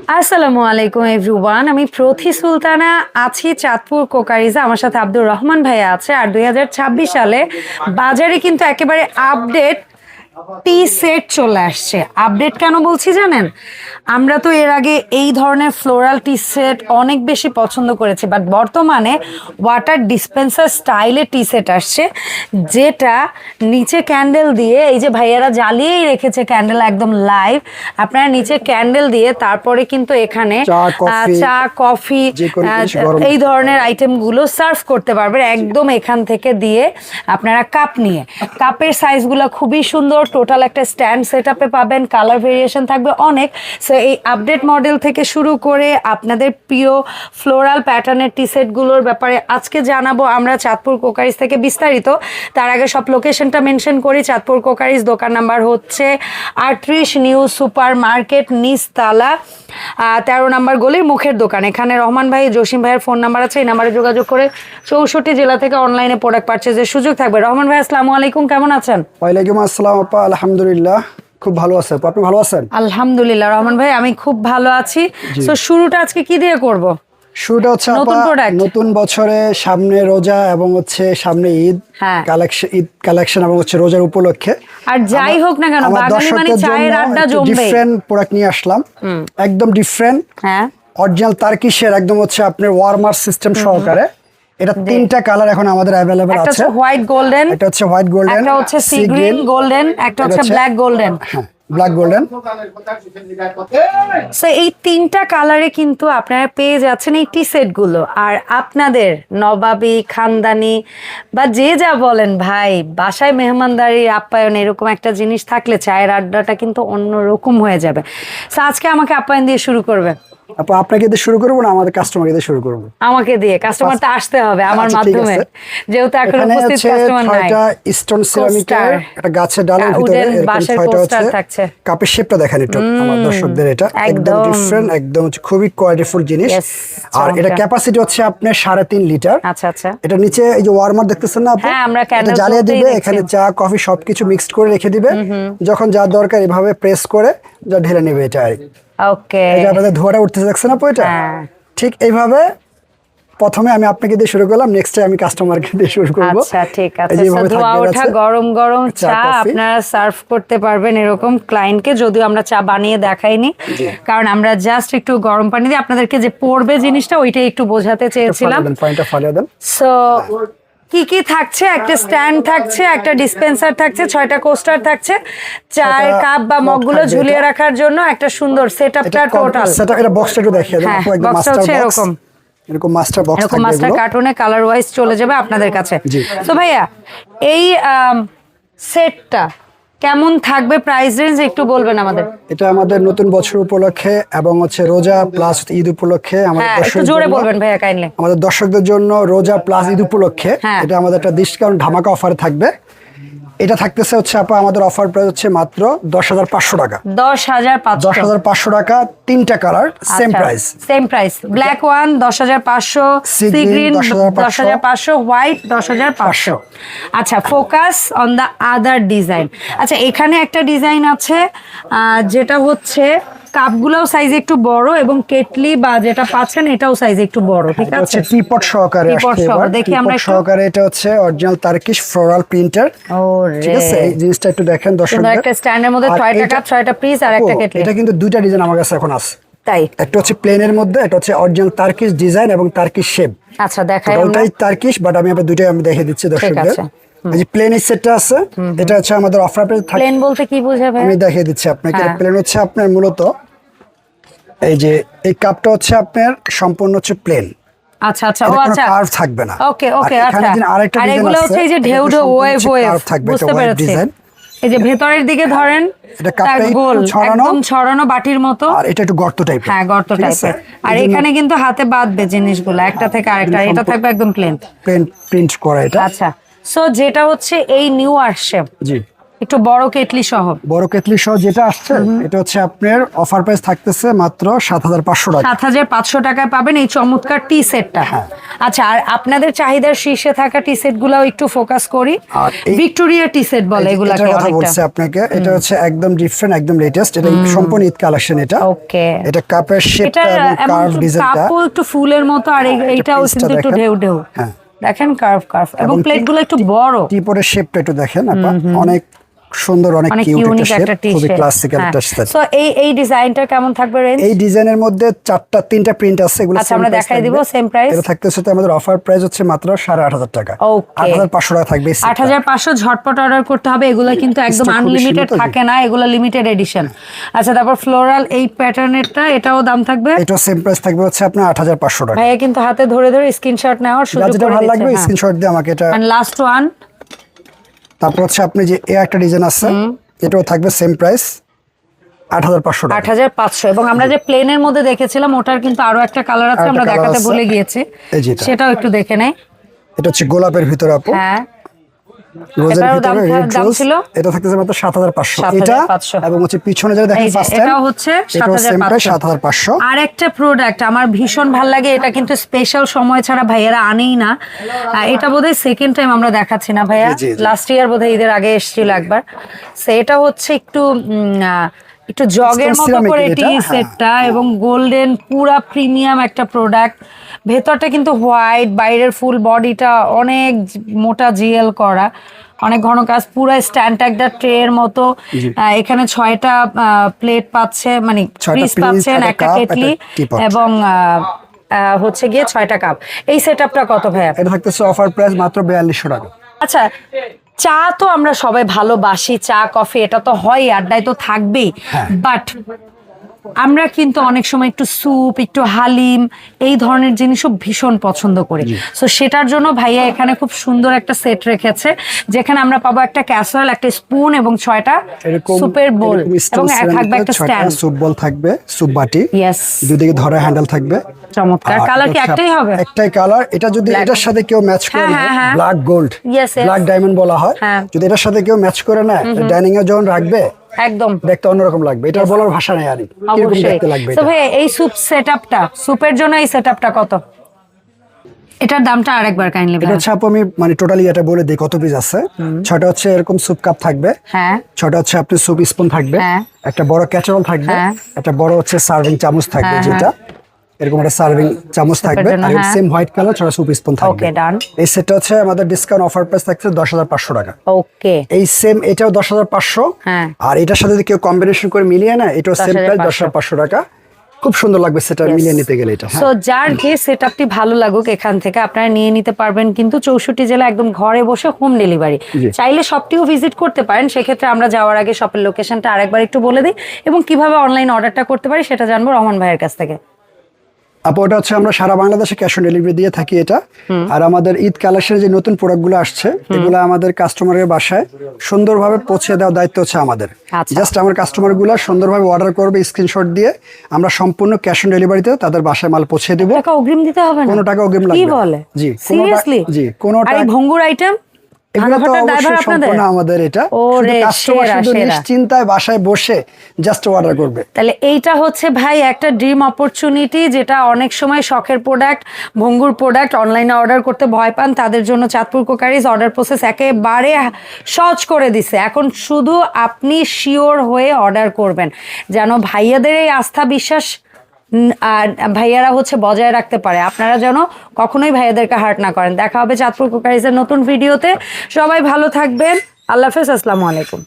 আসসালামু আলাইকুম এভরিওয়ান, আমি প্রথি সুলতানা আছি চাঁদপুর কোকারিজে। আমার সাথে আব্দুর রহমান ভাইয়া আছে। আর 2026 সালে বাজারে কিন্তু একেবারে আপডেট টি সেট চলে আসছে। আপডেট কেন বলছি জানেন? আমরা তো এর আগে এই ধরনের ফ্লোরাল টি সেট অনেক বেশি পছন্দ করেছি, বাট বর্তমানে ওয়াটার ডিসপেন্সার স্টাইলে টি সেট আসছে, যেটা নিচে ক্যান্ডেল দিয়ে, এই যে ভাইয়ারা জ্বালিয়েই রেখেছে ক্যান্ডেল একদম লাইভ, আপনারা নিচে ক্যান্ডেল দিয়ে তারপরে কিন্তু এখানে চা কফি এই ধরনের আইটেমগুলো সার্ভ করতে পারবেন একদম এখান থেকে দিয়ে। আপনারা কাপ নিয়ে, কাপের সাইজগুলো খুবই সুন্দর, টোটাল একটা স্ট্যান্ড সেটআপে পাবেন, কালার ভেরিয়েশন থাকবে অনেক। সো এই আপডেট মডেল থেকে শুরু করে আপনাদের প্রিয় ফ্লোরাল প্যাটার্নের টি সেটগুলোর ব্যাপারে আজকে জানাবো আমরা চাঁদপুর কোকারিজ থেকে বিস্তারিত। তার আগে সব লোকেশনটা মেনশন করি। চাঁদপুর কোকারিজ দোকান নাম্বার হচ্ছে 38, নিউ সুপার মার্কেট, নিচতলা, 13 নম্বর গলির মুখের দোকান। এখানে রহমান ভাই, জসিম ভাইয়ের ফোন নাম্বার আছে, এই নাম্বারে যোগাযোগ করে 64 জেলা থেকে অনলাইনে প্রোডাক্ট পারচেজের সুযোগ থাকবে। রহমান ভাই আসসালামু আলাইকুম, কেমন আছেন? ওয়ালাইকুম আসসালাম আপা, আলহামদুলিল্লাহ খুব ভালো আছেন। আপনি ভালো আছেন? আলহামদুলিল্লাহ রহমান ভাই, আমি খুব ভালো আছি। তো শুরুটা আজকে কি দিয়ে করব? শুরুটা হচ্ছে নতুন বছরে, সামনে রোজা এবং হচ্ছে সামনে ঈদ কালেকশন, ঈদ কালেকশন এবং হচ্ছে রোজার উপলক্ষে। আর যাই হোক না কেন, বাঙালি মানে চায়ের আড্ডা জমবে। ডিফারেন্ট প্রোডাক্ট নিয়ে আসলাম, একদম ডিফারেন্ট, অরিজিনাল তার্কিশের, একদম হচ্ছে আপনার ওয়ার্মার সিস্টেম সহকারে। এটা তিনটা কালার এখন আমাদের अवेलेबल আছে। একটা হোয়াইট গোল্ডেন, এটা হচ্ছে হোয়াইট গোল্ডেন, একটা হচ্ছে সি গ্রিন গোল্ডেন, একটা হচ্ছে ব্ল্যাক গোল্ডেন। হ্যাঁ, ব্ল্যাক গোল্ডেন। সো এই তিনটা কালারে কিন্তু আপনারা পেয়ে যাচ্ছেন এই টি সেট গুলো। আর আপনাদের নবাবী, খানদানি বা যে যা বলেন ভাই, বাসায় মেহমানদারি আপ্যায়ন এরকম একটা জিনিস থাকলে চায়ের আড্ডাটা কিন্তু অন্যরকম হয়ে যাবে। সো আজকে আমাকে আপ্যায়ন দিয়ে শুরু করবে? আপনাকে দিয়ে শুরু করবো না আমাদের কাস্টমারকে দিয়ে শুরু করবো? আমাকে দিয়ে। কাস্টমারটা আসতে হবে আমার মাধ্যমে, যেহেতু এখন উপস্থিত কাস্টমার নাই। এটা স্টোন সিরামিকের একটা গাছের ডালের ভিতরে এরকম ছয়টা হচ্ছে কাপের শেপটা দেখেন একটু আমার দর্শকদের। এটা একদম ডিফারেন্ট, একদম খুবই কোয়ালিটিফুল জিনিস। আর এটা ক্যাপাসিটি হচ্ছে আপনার 3.5 লিটার। আচ্ছা আচ্ছা। এটা নিচে এই যে ওয়ার্মার দেখতেছেন না আপনি, এটা জ্বালিয়ে দিবে, এখানে চা কফি সবকিছু মিক্সড করে রেখে দিবে। যখন যা দরকার এভাবে প্রেস করে যা ঢেলে নেবে। এটা ওকে, এই যে আপনাদের ধোঁয়াটা উঠতেছে দেখছেন না এটা, ঠিক এইভাবে প্রথমে আমি আপনাকে দিয়ে শুরু করলাম, নেক্সট আমি কাস্টমারকে দিয়ে শুরু করব। আচ্ছা ঠিক আছে। ধোঁয়া ওঠা গরম গরম চা আপনারা সার্ভ করতে পারবেন এরকম ক্লায়েন্টকে। যদিও আমরা চা বানিয়ে দেখাইনি, কারণ আমরা জাস্ট একটু গরম পানি দিয়ে আপনাদেরকে যে পড়বে জিনিসটা ওইটাই একটু বোঝাতে চেয়েছিলাম। সো কি কি থাকছে? একটা স্ট্যান্ড থাকছে, একটা ডিসপেন্সার থাকছে, 6টা কোস্টার থাকছে, চায়ের কাপ বা মগগুলো ঝুলিয়ে রাখার জন্য একটা সুন্দর সেটআপটা টোটাল। এটা বক্সটা একটু দেখিয়ে দেন আপু, একদম মাস্টার বক্স, এরকম মাস্টার বক্স, এরকম মাস্টার কার্টুনে কালার ওয়াইজ চলে যাবে আপনাদের কাছে। তো ভাইয়া এই সেটটা কেমন থাকবে, প্রাইস রেঞ্জ একটু বলবেন আমাদের? এটা আমাদের নতুন বছর উপলক্ষে এবং হচ্ছে রোজা প্লাস ঈদ উপলক্ষে আমাদের দর্শকদের জোরে বলবেন ভাইয়া কাইন্ডলি। আমাদের দর্শকদের জন্য রোজা প্লাস ঈদ উপলক্ষে এটা আমাদের একটা ডিসকাউন্ট ধামাকা অফারে থাকবে। এটা থাকতেছে হচ্ছে আপা আমাদের অফার প্রাইস হচ্ছে মাত্র 10,500 টাকা। 10,500 টাকা, তিনটা colour same price. Black one 10,500, sea green 10,500, white 10,500। আচ্ছা, focus on the other design. আচ্ছা, এখানে একটা ডিজাইন আছে যেটা হচ্ছে কাপগুলোও সাইজ একটু বড় এবং কেটলি বা যেটা পাচ্ছেন এটাও সাইজ একটু বড়। ঠিক আছে, টিপট সহকারে দেখি আমরা সহকারে। এটা হচ্ছে অরিজিনাল তার্কিশ ফ্লোরাল প্রিন্টার। ঠিক আছে, এই জিনিসটা একটু দেখেন দর্শকদের। একটা স্ট্যান্ডের মধ্যে 6টা কাপ, 6টা পিস আর একটা কেটলি। এটা কিন্তু দুইটা ডিজাইন আমার কাছে এখন আছে। তাই একটা হচ্ছে প্লেনের মধ্যে, এটা হচ্ছে অরিজিনাল তার্কিশ ডিজাইন এবং তার্কিশ শেপ। আচ্ছা দেখাই, ওটাই তার্কিশ, বাট আমি আপনাদের দুইটাই আমি দেখিয়ে দিচ্ছি দর্শকদের। এই যে প্লেন সেটটা আছে, এটা হচ্ছে আমাদের অফার প্রাইস থাকে। প্লেন বলতে কি বোঝাবে আমি দেখিয়ে দিচ্ছি আপনাকে। প্লেন হচ্ছে আপনার মূলত এই যে এই কাপটা হচ্ছে আপনার সম্পূর্ণ হচ্ছে প্লেন। আচ্ছা আচ্ছা, ও আচ্ছা, কার্ভ থাকবে না। ওকে ওকে, আচ্ছা। আরেকটা ডিজাইন আছে, এগুলো হচ্ছে এই যে ঢেউ ঢেউ ওয়েভ ওয়েভ, বুঝতে পেরেছি। এই যে ভেতরের দিকে ধরেন এটা কাপটা গোল একদম ছড়ানো বাটির মতো, আর এটা একটু গর্ত টাইপের। হ্যাঁ, গর্ত টাইপের। আর এখানে কিন্তু হাতে বাঁধবে জিনিসগুলো একটা থেকে আরেকটা। এটা থাকবে একদম প্লেন প্রিন্ট করা এটা। আচ্ছা, সো যেটা হচ্ছে এই নিউ আসছে, জি, একটু বড় কেটলি সহ, বড় কেটলি সহ যেটা আসছে এটা হচ্ছে আপনার অফার প্রাইস থাকতেছে মাত্র 7500 টাকা। 7500 টাকায় পাবেন এই চমৎকার টি সেটটা। আচ্ছা, আর আপনাদের চাহিদার শীর্ষে থাকা টি সেট গুলাও একটু ফোকাস করি। ভিক্টোরিয়া টি সেট বলে এগুলাকে কথা বলছে আপনাকে, এটা হচ্ছে একদম ডিফারেন্ট, একদম লেটেস্ট, এটা সম্পূর্ণ ঈদ কালেকশন। এটা ওকে, এটা কাপের শেপটা এবং কার্ভ ডিজাইনটা কাপও একটু ফুলের মতো, আর এইটাও কিন্তু একটু ঢেউ ঢেউ, দেখেন কার্ভ এবং প্লেটগুলো একটু বড়। টিপটের শেপটা একটু দেখেন আপা, অনেক সুন্দর, অনেক কিউট একটা শেপ, খুবই ক্লাসিক্যাল একটা স্টাইল। সো এই ডিজাইনটা কেমন থাকবে রেঞ্জ? এই ডিজাইনের মধ্যে 3টা প্রিন্ট আছে, এগুলো আচ্ছা আমরা দেখাই দিব। সেম প্রাইস এটা থাকতেছে, তো আমাদের অফার প্রাইস হচ্ছে মাত্র 8500 টাকা। ওকে, 8500 টাকা থাকবে। 8500 ঝটপট অর্ডার করতে হবে। এগুলো কিন্তু একদম আনলিমিটেড থাকে না, এগুলো লিমিটেড এডিশন। আচ্ছা, তারপর ফ্লোরাল এই প্যাটার্নেরটা, এটাও দাম থাকবে, এটাও সেম প্রাইস থাকবে হচ্ছে আপনার 8500 টাকা। ভাইয়া কিন্তু হাতে ধরে ধরে স্ক্রিনশট নেওয়ার সুযোগ করে দিচ্ছে। ভালো লাগবে স্ক্রিনশট দিয়ে আমাকে এটা। এন্ড লাস্ট ওয়ান, তারপর হচ্ছে আপনি যে একটা ডিজাইন আছে, এটাও থাকবে সেম প্রাইস 8500 টাকা। 8500। এবং আমরা যে প্লেনের মধ্যে দেখেছিলাম ওটার কিন্তু আরো একটা কালার আছে, আমরা দেখাতে ভুলে গিয়েছি, সেটাও একটু দেখে নেই। এটা হচ্ছে গোলাপের ভিতরে আপু, হ্যাঁ রোজের ভিতরে রেড রোজ, এটা থাকতেছে মাত্র 7500। এটা এবং হচ্ছে পিছনে যেটা দেখেন ফার্স্ট টাইম, এটাও হচ্ছে 7500। আর একটা প্রোডাক্ট আমার ভীষণ ভালো লাগে, এটা কিন্তু স্পেশাল সময় ছাড়া ভাইয়ারা আনেই না। এটা বোধহয় সেকেন্ড টাইম আমরা দেখাচ্ছি না ভাইয়া, লাস্ট ইয়ার বোধহয় ঈদের আগে এসেছিল একবার। সেটা হচ্ছে একটু জগের মতো করে টি সেটটা, এবং গোল্ডেন পুরা প্রিমিয়াম একটা প্রোডাক্ট। ভেতরটা কিন্তু হোয়াইট, বাইরের ফুল বডিটা অনেক মোটা জিএল করা, অনেক ঘন কাজ, পুরো স্ট্যান্ড একটা ট্রের মতো। এখানে 6টা প্লেট পাচ্ছে, মানে পিস পাচ্ছেন, একটা কেটলি এবং হচ্ছে গিয়ে 6টা কাপ। এই সেটআপটা কত ভাইয়া? এটা থাকতেছে অফার প্রাইস মাত্র 4200 টাকা। আচ্ছা, চা তো আমরা সবাই ভালোবাসি, চা কফি এটা তো হয়, আড্ডায় তো থাকবেই, বাট আমরা কিন্তু অনেক সময় একটু স্যুপ, একটু হালিম, এই ধরনের জিনিসও ভীষণ পছন্দ করি। সো সেটার জন্য ভাইয়া এখানে খুব সুন্দর একটা সেট রেখেছে, যেখানে আমরা পাবো একটা ক্যাসারোল, একটা স্পুন এবং 6টা সুপের বোল, এবং থাকবে একটা স্ট্যান্ড, সুপ বোল থাকবে, সুপ বাটি, ইয়েস, দুদিকে ধরে হ্যান্ডেল থাকবে। চমৎকার। কালার কি একটাই হবে? একটাই কালার। এটা যদি এটার সাথে কেউ ম্যাচ করে নেয়, ব্ল্যাক গোল্ড, ব্ল্যাক ডায়মন্ড বলা হয়, যদি এটার সাথে কেউ ম্যাচ করে নেয়, ডাইনিং এ যখন রাখবে একদম দেখতে অন্যরকম লাগবে। এটার বলার ভাষা নেই আর কিরকম দেখতে লাগবে। তো ভাই এই স্যুপ সেটআপটা, স্যুপের জন্য এই সেটআপটা কত? এটার দামটা আরেকবার কাইন্ডলি বলুন। এটা হচ্ছে আপু আমি মানে টোটালি এটা বলে দেই কত পিস আছে। 6টা হচ্ছে এরকম স্যুপ কাপ থাকবে, 6টা হচ্ছে আপনি স্যুপ স্পুন থাকবে, একটা বড় ক্যাচারোল থাকবে, একটা বড় হচ্ছে সার্ভিং চামচ থাকবে, যেটা এরকম একটা সার্ভিং চামচ থাকবে, আর সেম হোয়াইট কালার 6টা স্যুপ স্পুন থাকবে। ওকে, ডান। এই সেটটা হচ্ছে আমাদের ডিসকাউন্ট অফার প্রাইস থাকছে 10500 টাকা। ওকে, এই সেম এটাও 10500, আর এটার সাথে যদি কেউ কম্বিনেশন করে মিলিয়ে না, এটাও সেম প্রাইস 10500 টাকা। খুব সুন্দর লাগবে সেটা মিলিয়ে নিতে গেলে। এটা সো যার যে সেটআপটি ভালো লাগুক এখান থেকে আপনারা নিয়ে নিতে পারবেন, কিন্তু 64 জেলা একদম ঘরে বসে হোম ডেলিভারি। চাইলে শপটিও ভিজিট করতে পারেন, সেক্ষেত্রে আমরা যাওয়ার আগে শপের লোকেশনটা আরেকবার একটু বলে দিই, এবং কিভাবে অনলাইন অর্ডারটা করতে পারি সেটা জানবো রহমান ভাইয়ের কাছ থেকে। আপু ওটা হচ্ছে আমরা সারা বাংলাদেশে ক্যাশ অন ডেলিভারি দিয়ে থাকি এটা। আর আমাদের ঈদ কালেকশনের যে নতুন প্রোডাক্টগুলো আসছে, এগুলো আমাদের কাস্টমারের বাসায় সুন্দরভাবে পৌঁছে দেওয়ার দায়িত্ব হচ্ছে আমাদের। জাস্ট আমার কাস্টমারগুলো সুন্দরভাবে অর্ডার করবে স্ক্রিনশট দিয়ে, আমরা সম্পূর্ণ ক্যাশ অন ডেলিভারিতে তাদের বাসায় মাল পৌঁছে দেব। টাকা অগ্রিম দিতে হবে না? কোনো টাকা অগ্রিম লাগবে না। কি বলে? জি, সিরিয়াসলি? জি, কোনো টাকা। আর ভঙ্গুর আইটেম এগুলো তো অবশ্যই সম্পূর্ণ আমাদের। এটা শুধু কাস্টমার শুধু নিশ্চিন্তায় বাসায় বসে জাস্ট অর্ডার করবে। তাহলে এইটা হচ্ছে ভাই একটা ড্রিম অপরচুনিটি, যেটা অনেক সময় শখের প্রোডাক্ট, ভঙ্গুর প্রোডাক্ট অনলাইনে অর্ডার করতে ভয় পান, তাদের জন্য চাঁদপুর কোকারিজ অর্ডার প্রসেস একেবারে সহজ করে দিছে। এখন শুধু আপনি শিওর হয়ে অর্ডার করবেন, যেন ভাইয়াদের এই আস্থা বিশ্বাস আর ভাইয়ারা হচ্ছে বজায় রাখতে পারে, আপনারা যেন কখনোই ভাইয়াদেরকে হার্ট না করেন। দেখা হবে চাঁদপুর কোকারিজের নতুন ভিডিওতে। সবাই ভালো থাকবেন, আল্লাহ হাফেজ, আসসালামু আলাইকুম।